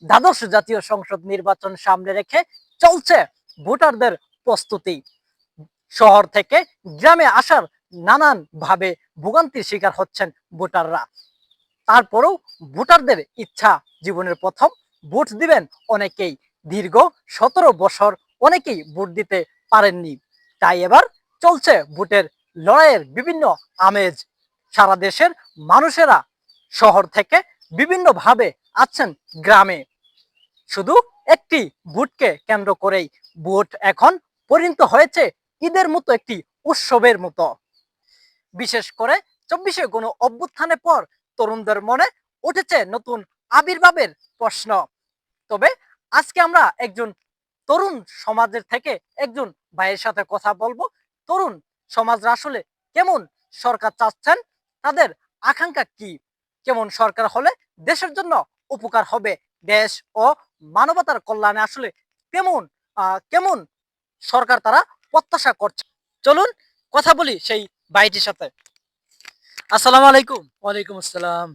দ্বাদশ জাতীয় সংসদ নির্বাচন সামনে রেখে চলছে ভোটারদের প্রস্তুতি। শহর থেকে গ্রামে আসার নানান ভাবে ভোগান্তির শিকার হচ্ছেন ভোটাররা। তারপরেও ভোটারদের ইচ্ছা, জীবনের প্রথম ভোট দিবেন অনেকেই। দীর্ঘ 17 বছর অনেকেই ভোট দিতে পারেননি, তাই এবার চলছে ভোটের লড়াইয়ের বিভিন্ন আমেজ। সারা দেশের মানুষেরা শহর থেকে বিভিন্নভাবে আছেন গ্রামে। শুধু একটি ভোটকে কেন্দ্র করেই ভোট এখন পরিণত হয়েছে ঈদের মতো একটি উৎসবের মতো। বিশেষ করে 24শে গণ অভ্যুত্থানের পর তরুণদের মনে উঠেছে নতুন আবির্ভাবের প্রশ্ন। তবে আজকে আমরা একজন তরুণ সমাজের থেকে একজন ভাইয়ের সাথে কথা বলবো। তরুণ সমাজরা আসলে কেমন সরকার চাচ্ছেন, তাদের আকাঙ্ক্ষা কি, কেমন সরকার হলে দেশের জন্য উপকার হবে, দেশ ও মানবতার কল্যাণে আসলে কেমন কেমন সরকার তারা প্রত্যাশা করছে। চলুন কথা বলি সেই ভাইটির সাথে। আসসালামু আলাইকুম। ওয়ালাইকুম আসসালাম।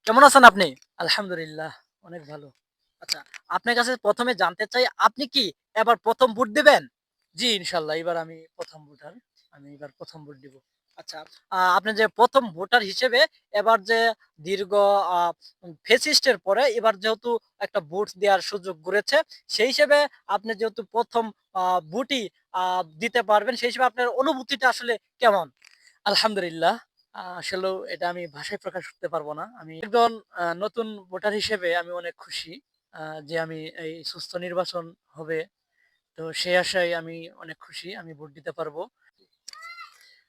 কেমন আছেন আপনি? আলহামদুলিল্লাহ, অনেক ভালো। আচ্ছা, আপনার কাছে প্রথমে জানতে চাই, আপনি কি এবার প্রথম ভোট দিবেন? জি, ইনশাআল্লাহ এবার আমি ১ম ভোটার। আমি এবার ১ম ভোট দিব। আচ্ছা, আপনি যে প্রথম ভোটার হিসেবে এবার যে দীর্ঘ আ ফ্যাসিস্টের পরে এবার যেহেতু একটা ভোট দেওয়ার সুযোগ ঘুরেছে, সেই হিসেবে আপনি যেহেতু প্রথম আ ভোটই আ দিতে পারবেন, সেই হিসেবে আপনার অনুভূতিটা আসলে কেমন? আলহামদুলিল্লাহ। আসলেও এটা আমি ভাষায় প্রকাশ করতে পারব না। আমি একজন নতুন ভোটার হিসেবে আমি অনেক খুশি আ যে আমি এই সুস্থ নির্বাচন হবে। তো সেই আশায় আমি অনেক খুশি। আমি ভোট দিতে পারব।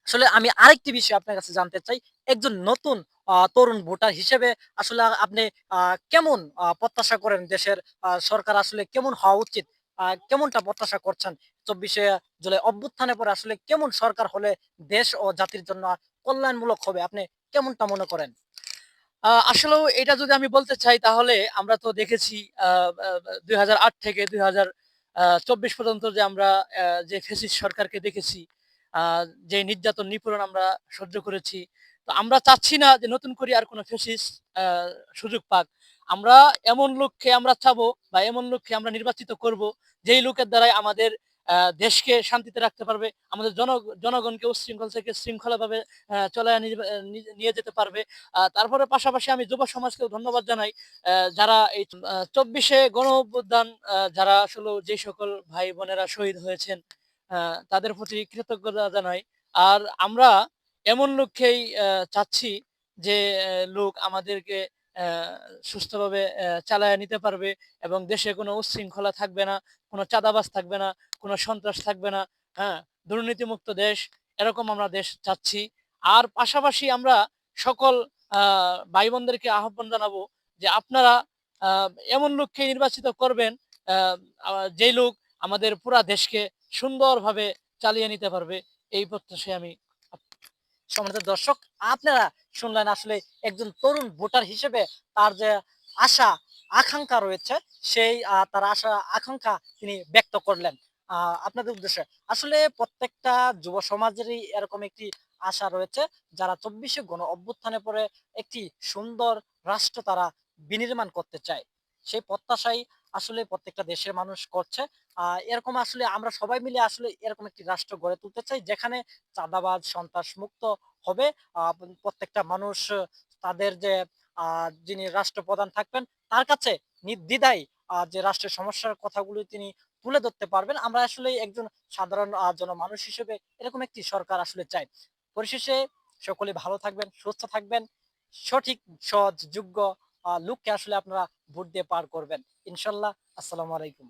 আসলে আমি আরেকটি বিষয় আপনার কাছে জানতে চাই। একজন নতুন তরুণ ভোটার হিসেবে আসলে আপনি আ কেমন প্রত্যাশা করেন দেশের সরকার আসলে কেমন হওয়া উচিত? কেমনটা প্রত্যাশা করছেন? ২৪শে জুলাই অভ্যুত্থানের পরে আসলে কেমন সরকার হলে দেশ ও জাতির জন্য কল্যাণমূলক হবে? আপনি কেমনটা মনে করেন? আসলেও এটা যদি আমি বলতে চাই তাহলে আমরা তো দেখেছি আ আ ২০০৮ থেকে ২০২৪ পর্যন্ত যে আমরা যে ফ্যাসিস্ট সরকারকে দেখেছি, আ যে নির্যাতন নিপীড়ন আমরা সহ্য করেছি। তো আমরা চাচ্ছি না যে নতুন করে আর কোনো ফ্যাসিস্ট আ সুযোগ পাক। আমরা এমন লোককে আমরা চাবো বা এমন লোককে আমরা নির্বাচিত করব, যেই লোকের দ্বারাই আমাদের দেশকে শান্তিতে রাখতে পারবে, আমাদের জনগণকে উচ্ছৃঙ্খল থেকে শৃঙ্খলাভাবে চলায় নিয়ে যেতে পারবে। তারপরে পাশাপাশি আমি যুব সমাজকেও ধন্যবাদ জানাই। যারা এই ২৪শে গণ-অভ্যুত্থান যারা আসলেও যে সকল ভাই-বোনেরা শহীদ হয়েছেন, আ তাদের প্রতি কৃতজ্ঞতা জানাই। আর আমরা এমন লোককেই চাচ্ছি যে লোক আমাদেরকে অ্যা সুস্থভাবে চালায়া নিতে পারবে এবং দেশে কোনো উচ্ছৃঙ্খলা থাকবে না, কোনো চাঁদাবাজ থাকবে না, কোনো সন্ত্রাস থাকবে না, হ্যাঁ? দুর্নীতিমুক্ত দেশ, এরকম আমরা দেশ চাচ্ছি। আর পাশাপাশি আমরা সকল আ ভাই-বোনদেরকে আহ্বান জানাবো যে আপনারা আ এমন লোককে নির্বাচিত করবেন আ আ যেই লোক আমাদের পুরা দেশকে সুন্দরভাবে চালিয়ে নিতে পারবে। এই প্রত্যাশায় আমি সম্মানিত দর্শক, আপনারা শুনলেন আসলে একজন তরুণ ভোটার হিসেবে তার যে আশা আকাঙ্ক্ষা রয়েছে, সেই তার আশা আকাঙ্ক্ষা তিনি ব্যক্ত করলেন আপনাদের উদ্দেশ্যে। আসলে প্রত্যেকটা যুব সমাজেরই এরকম একটি আশা রয়েছে, যারা ২৪শে গণ অভ্যুত্থানের পরে একটি সুন্দর রাষ্ট্র তারা বিনির্মাণ করতে চায়। সেই প্রত্যাশাই আসলে প্রত্যেকটা দেশের মানুষ করছে। এরকম আসলে আমরা সবাই মিলে আসলে এরকম একটি রাষ্ট্র গড়ে তুলতে চাই, যেখানে চাঁদাবাজ, সন্ত্রাস মুক্ত হবে। প্রত্যেকটা মানুষ তাদের যে যিনি রাষ্ট্রপ্রধান থাকবেন তার কাছে নির্দ্বিধায় যে রাষ্ট্রের সমস্যার কথাগুলো তিনি তুলে ধরতে পারবেন। আমরা আসলে একজন সাধারণ জনমানুষ হিসেবে এরকম একটি সরকার আসলে চাই। পরিশেষে সকলে ভালো থাকবেন, সুস্থ থাকবেন। সঠিক, সৎ, যোগ্য লোককে আসলে আপনারা ভোট দিয়ে পার করবেন। ইনশাআল্লাহ। আসসালামু আলাইকুম।